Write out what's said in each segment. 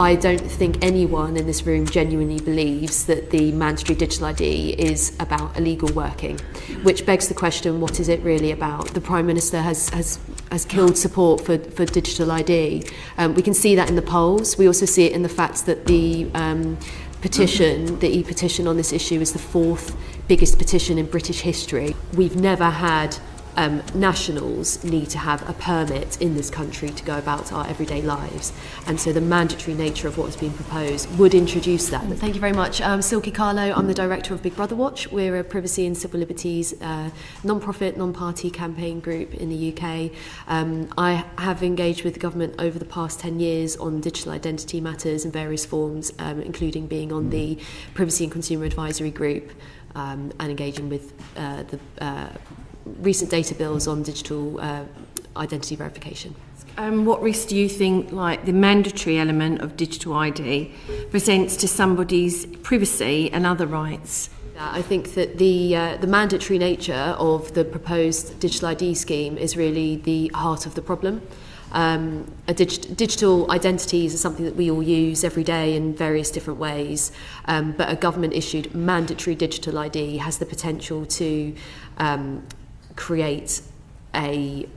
I don't think anyone in this room genuinely believes that the mandatory digital ID is about illegal working, which begs the question, what is it really about? The Prime Minister has killed support for digital ID. We can see that in the polls. We also see it in the fact that the petition, the e-petition on this issue, is the fourth biggest petition in British history. We've never had nationals need to have a permit in this country to go about our everyday lives, and so the mandatory nature of what has been proposed would introduce that. Thank you very much. Silke Carlo, I'm the director of Big Brother Watch. We're a privacy and civil liberties non-profit, non-party campaign group in the UK. I have engaged with the government over the past 10 years on digital identity matters in various forms, including being on the Privacy and Consumer Advisory Group and engaging with the recent data bills on digital identity verification. What risk do you think, like, the mandatory element of digital ID presents to somebody's privacy and other rights? I think that the mandatory nature of the proposed digital ID scheme is really the heart of the problem. Digital identities are something that we all use every day in various different ways, but a government-issued mandatory digital ID has the potential to create a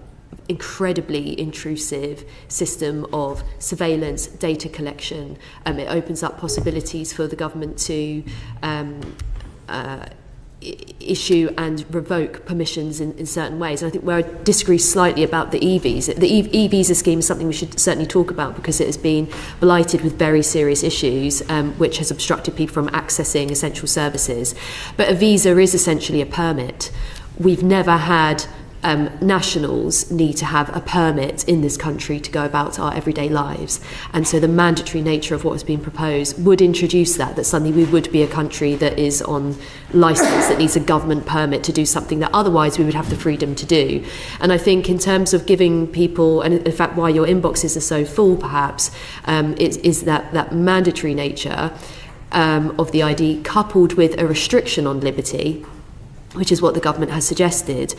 incredibly intrusive system of surveillance, data collection. It opens up possibilities for the government to issue and revoke permissions in certain ways. And I think where I disagree slightly about the e-visa, the e-visa scheme is something we should certainly talk about because it has been blighted with very serious issues, which has obstructed people from accessing essential services. But a visa is essentially a permit. We've never had nationals need to have a permit in this country to go about our everyday lives, and so the mandatory nature of what has been proposed would introduce that suddenly we would be a country that is on licence, that needs a government permit to do something that otherwise we would have the freedom to do. And I think in terms of giving people, and in fact why your inboxes are so full perhaps, is that mandatory nature of the ID coupled with a restriction on liberty, which is what the government has suggested,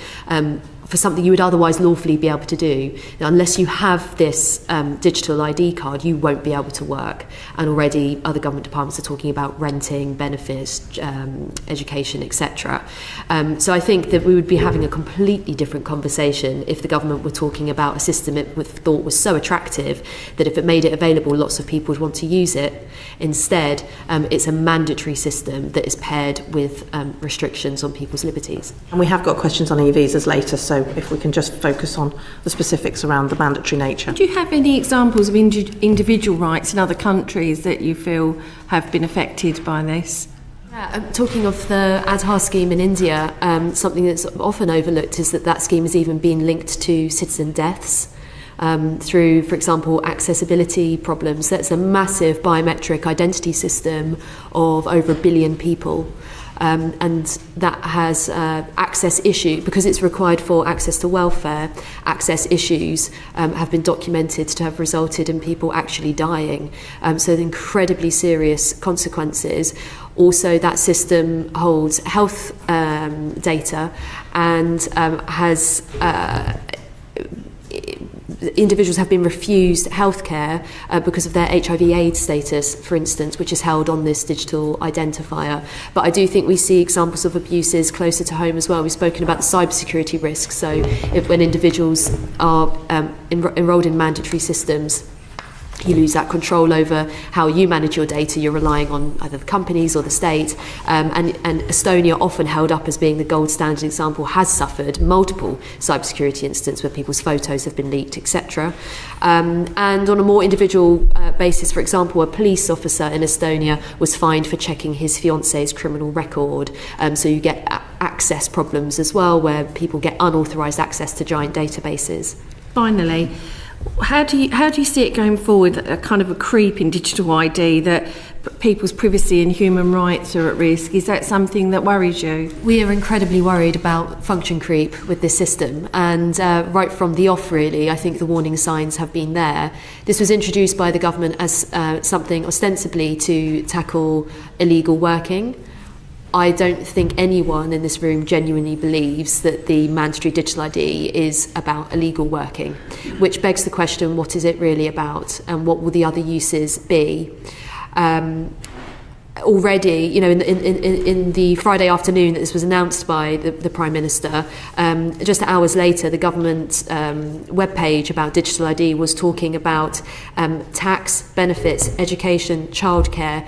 for something you would otherwise lawfully be able to do. Now, unless you have this digital ID card, you won't be able to work. And already other government departments are talking about renting, benefits, education, etc. So I think that we would be having a completely different conversation if the government were talking about a system it thought was so attractive that if it made it available, lots of people would want to use it. Instead, it's a mandatory system that is paired with restrictions on people's liberties. And we have got questions on e-visas later, so if we can just focus on the specifics around the mandatory nature. Do you have any examples of individual rights in other countries that you feel have been affected by this? Talking of the Aadhaar scheme in India, something that's often overlooked is that scheme has even been linked to citizen deaths. Through, for example, accessibility problems. That's a massive biometric identity system of over 1 billion people. And that has access issue, because it's required for access to welfare, access issues have been documented to have resulted in people actually dying. So incredibly serious consequences. Also, that system holds health data and has individuals have been refused healthcare because of their HIV/AIDS status, for instance, which is held on this digital identifier. But I do think we see examples of abuses closer to home as well. We've spoken about the cybersecurity risks. So when individuals are enrolled in mandatory systems, you lose that control over how you manage your data. You're relying on either the companies or the state. And Estonia, often held up as being the gold standard example, has suffered multiple cybersecurity incidents where people's photos have been leaked, etc. And on a more individual basis, for example, a police officer in Estonia was fined for checking his fiance's criminal record. So you get access problems as well, where people get unauthorised access to giant databases. Finally, how do you see it going forward, a kind of a creep in digital ID, that people's privacy and human rights are at risk? Is that something that worries you? We are incredibly worried about function creep with this system, and right from the off, really, I think the warning signs have been there. This was introduced by the government as something ostensibly to tackle illegal working. I don't think anyone in this room genuinely believes that the mandatory digital ID is about illegal working, which begs the question, what is it really about, and what will the other uses be? Already, you know, in the Friday afternoon that this was announced by the Prime Minister, just hours later, the government webpage about digital ID was talking about tax benefits, education, childcare,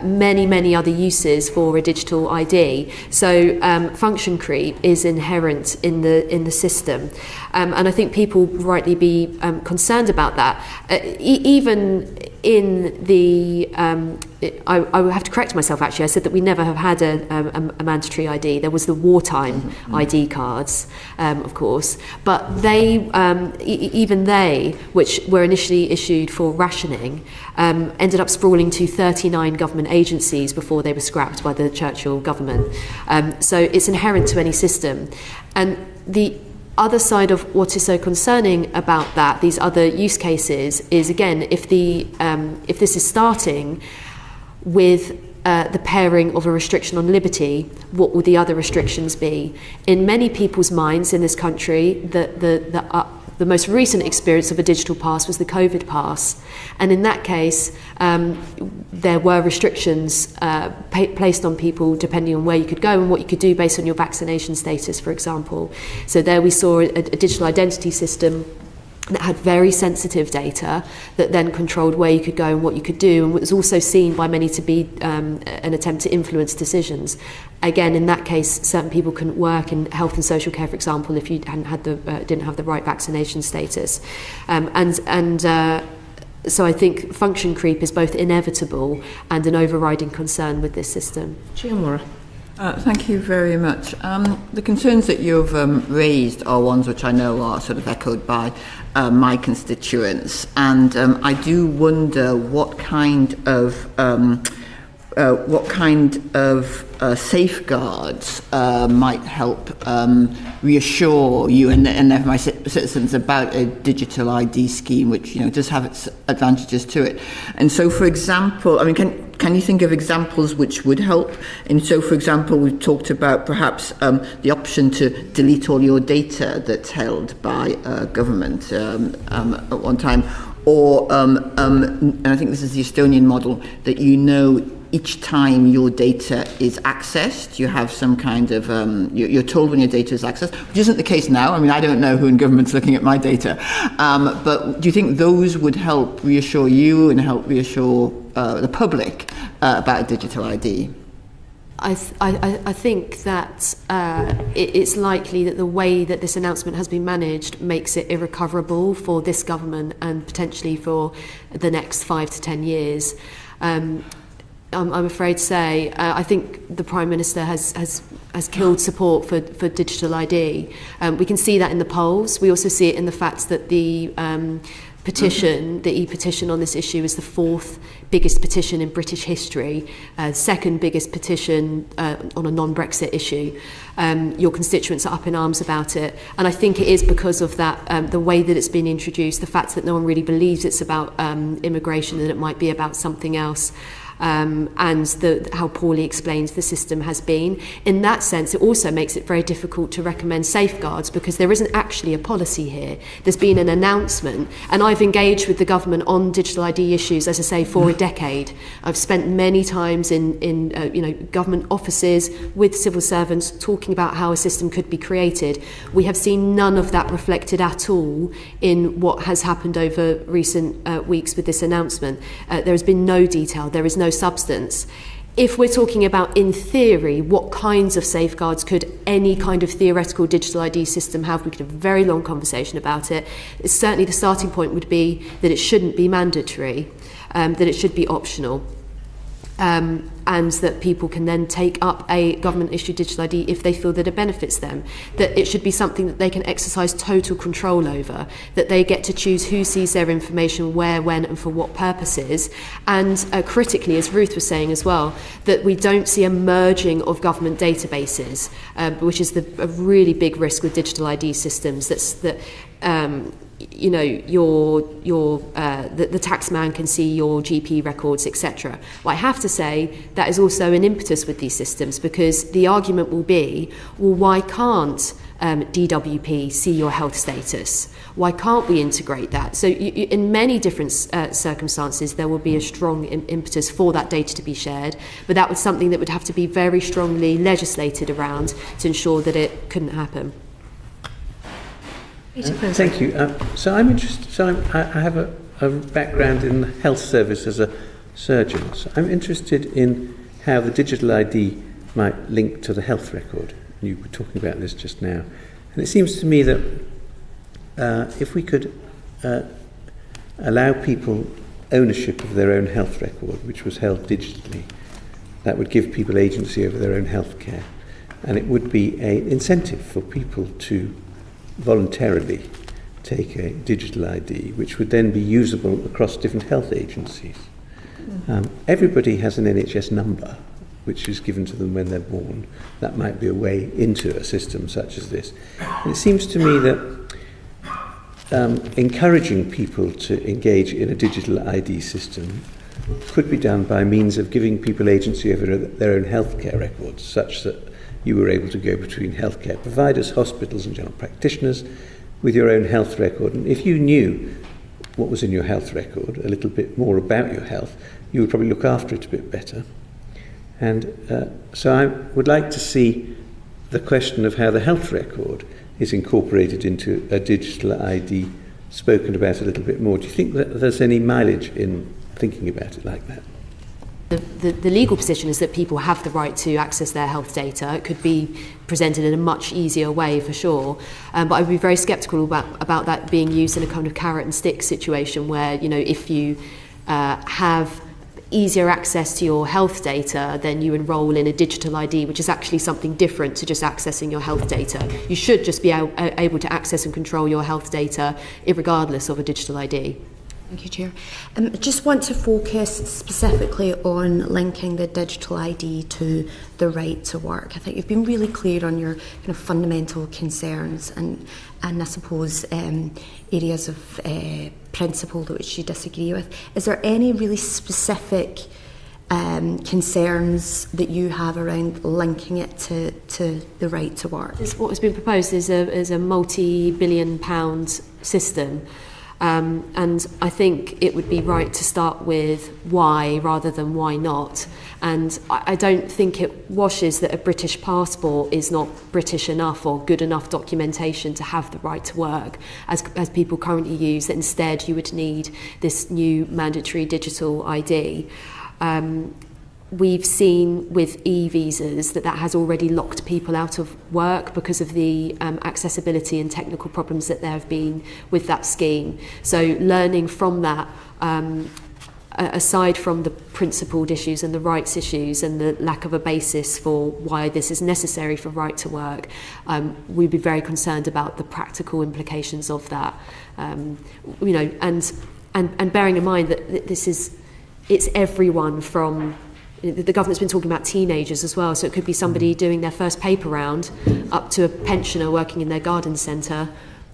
many other uses for a digital ID. So function creep is inherent in the system, and I think people rightly be concerned about that. Even in the I will have to correct myself, actually. I said that we never have had a mandatory ID. There was the wartime ID cards, of course, but they, even they, which were initially issued for rationing, ended up sprawling to 39 government agencies before they were scrapped by the Churchill government. So it's inherent to any system. And the other side of what is so concerning about that, these other use cases, is again, if this is starting with the pairing of a restriction on liberty, what will the other restrictions be? In many people's minds in this country, the most recent experience of a digital pass was the COVID pass, and in that case, there were restrictions placed on people depending on where you could go and what you could do based on your vaccination status, for example. So there we saw a digital identity system that had very sensitive data that then controlled where you could go and what you could do, and was also seen by many to be an attempt to influence decisions. Again, in that case, certain people couldn't work in health and social care, for example, if you didn't have the right vaccination status, so I think function creep is both inevitable and an overriding concern with this system. Gianmora. Thank you very much. The concerns that you've raised are ones which I know are sort of echoed by my constituents, and I do wonder what kind of safeguards might help reassure you and therefore my citizens about a digital ID scheme, which, you know, does have its advantages to it. And so, for example, I mean, can you think of examples which would help? And so, for example, we've talked about perhaps the option to delete all your data that's held by government at one time, or and I think this is the Estonian model, that, you know, each time your data is accessed, you have some kind of, you're told when your data is accessed, which isn't the case now. I mean, I don't know who in government's looking at my data. But do you think those would help reassure you and help reassure the public about a digital ID? I think that it's likely that the way that this announcement has been managed makes it irrecoverable for this government and potentially for the next 5 to 10 years. I'm afraid to say, I think the Prime Minister has killed support for digital ID. We can see that in the polls. We also see it in the fact that the petition, the e-petition on this issue, is the 4th biggest petition in British history, second biggest petition on a non-Brexit issue. Your constituents are up in arms about it, and I think it is because of that, the way that it's been introduced, the fact that no one really believes it's about immigration and it might be about something else. And how poorly explained the system has been. In that sense, it also makes it very difficult to recommend safeguards, because there isn't actually a policy here. There's been an announcement, and I've engaged with the government on digital ID issues, as I say, for a decade. I've spent many times in government offices with civil servants talking about how a system could be created. We have seen none of that reflected at all in what has happened over recent weeks with this announcement. There has been no detail. There is no substance. If we're talking about, in theory, what kinds of safeguards could any kind of theoretical digital ID system have, we could have a very long conversation about it. Certainly the starting point would be that it shouldn't be mandatory, that it should be optional. And that people can then take up a government-issued digital ID if they feel that it benefits them, that it should be something that they can exercise total control over, that they get to choose who sees their information, where, when, and for what purposes. And critically, as Ruth was saying as well, that we don't see a merging of government databases, which is a really big risk with digital ID systems. you know, the taxman can see your GP records, etc. Well, I have to say that is also an impetus with these systems, because the argument will be, well, why can't DWP see your health status? Why can't we integrate that? So in many different circumstances, there will be a strong impetus for that data to be shared, but that was something that would have to be very strongly legislated around to ensure that it couldn't happen. Thank you. So I'm interested. So I have a background in the health service as a surgeon. So I'm interested in how the digital ID might link to the health record. You were talking about this just now, and it seems to me that if we could allow people ownership of their own health record, which was held digitally, that would give people agency over their own health care, and it would be an incentive for people to voluntarily take a digital ID, which would then be usable across different health agencies. Everybody has an NHS number, which is given to them when they're born. That might be a way into a system such as this. And it seems to me that encouraging people to engage in a digital ID system could be done by means of giving people agency over their own healthcare records, such that you were able to go between healthcare providers, hospitals and general practitioners with your own health record. And if you knew what was in your health record, a little bit more about your health, you would probably look after it a bit better. And so I would like to see the question of how the health record is incorporated into a digital ID spoken about a little bit more. Do you think that there's any mileage in thinking about it like that? The legal position is that people have the right to access their health data. It could be presented in a much easier way, for sure. But I would be very sceptical about that being used in a kind of carrot and stick situation where, you know, if you have easier access to your health data, then you enrol in a digital ID, which is actually something different to just accessing your health data. You should just be able to access and control your health data regardless of a digital ID. Thank you, Chair. I just want to focus specifically on linking the digital ID to the right to work. I think you've been really clear on your kind of fundamental concerns and I suppose areas of principle which you disagree with. Is there any really specific concerns that you have around linking it to the right to work? What has been proposed is a multi-billion-pound system. And I think it would be right to start with why rather than why not. And I don't think it washes that a British passport is not British enough or good enough documentation to have the right to work, as people currently use, that instead you would need this new mandatory digital ID. We've seen with e-visas that has already locked people out of work because of the accessibility and technical problems that there have been with that scheme. So learning from that, aside from the principled issues and the rights issues and the lack of a basis for why this is necessary for right to work, we'd be very concerned about the practical implications of that. You know, and bearing in mind that it's everyone from. The government's been talking about teenagers as well, so it could be somebody doing their first paper round up to a pensioner working in their garden centre.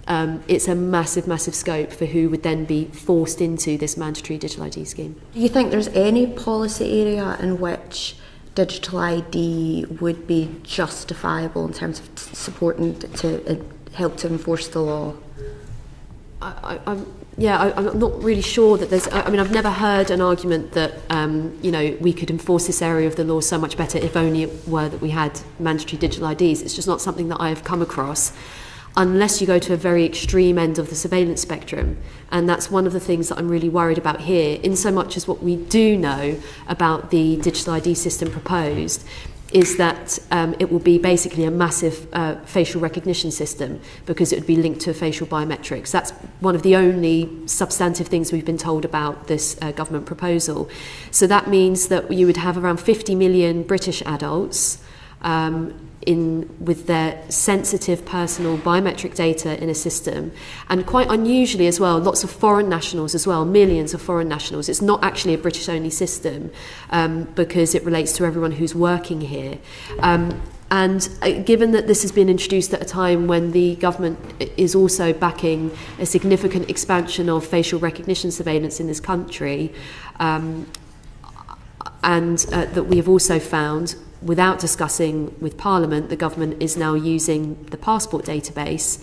It's a massive, massive scope for who would then be forced into this mandatory digital ID scheme. Do you think there's any policy area in which digital ID would be justifiable in terms of supporting to help to enforce the law? I'm not really sure that there's. I mean, I've never heard an argument that you know, we could enforce this area of the law so much better if only it were that we had mandatory digital IDs. It's just not something that I've come across, unless you go to a very extreme end of the surveillance spectrum, and that's one of the things that I'm really worried about here. In so much as what we do know about the digital ID system proposed is that it will be basically a massive facial recognition system, because it would be linked to facial biometrics. That's one of the only substantive things we've been told about this government proposal. So that means that you would have around 50 million British adults with their sensitive personal biometric data in a system, and quite unusually as well, lots of foreign nationals as well, millions of foreign nationals. It's not actually a British only system because it relates to everyone who's working here. And given that this has been introduced at a time when the government is also backing a significant expansion of facial recognition surveillance in this country, and that we have also found, without discussing with Parliament, the government is now using the passport database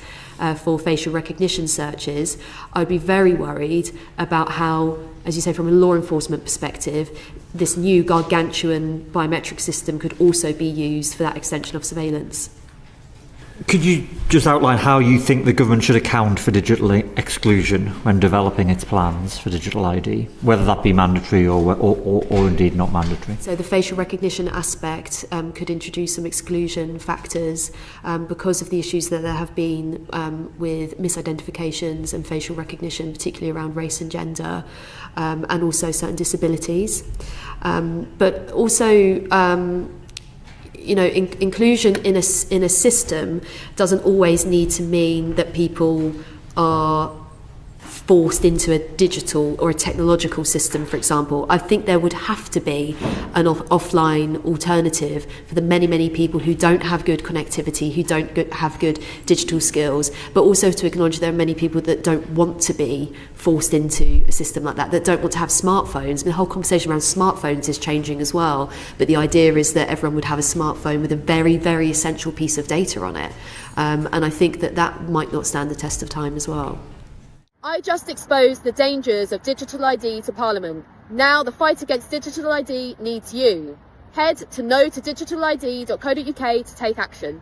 for facial recognition searches, I'd be very worried about how, as you say, from a law enforcement perspective, this new gargantuan biometric system could also be used for that extension of surveillance. Could you just outline how you think the government should account for digital exclusion when developing its plans for digital ID, whether that be mandatory or indeed not mandatory? So the facial recognition aspect could introduce some exclusion factors because of the issues that there have been with misidentifications and facial recognition, particularly around race and gender, and also certain disabilities. But also inclusion in a system doesn't always need to mean that people are forced into a digital or a technological system, for example. I think there would have to be an offline alternative for the many, many people who don't have good connectivity, who don't have good digital skills, but also to acknowledge there are many people that don't want to be forced into a system like that don't want to have smartphones. And the whole conversation around smartphones is changing as well, but the idea is that everyone would have a smartphone with a very, very essential piece of data on it. And I think that might not stand the test of time as well. I just exposed the dangers of digital ID to Parliament. Now the fight against digital ID needs you. Head to notodigitaLID.co.uk to take action.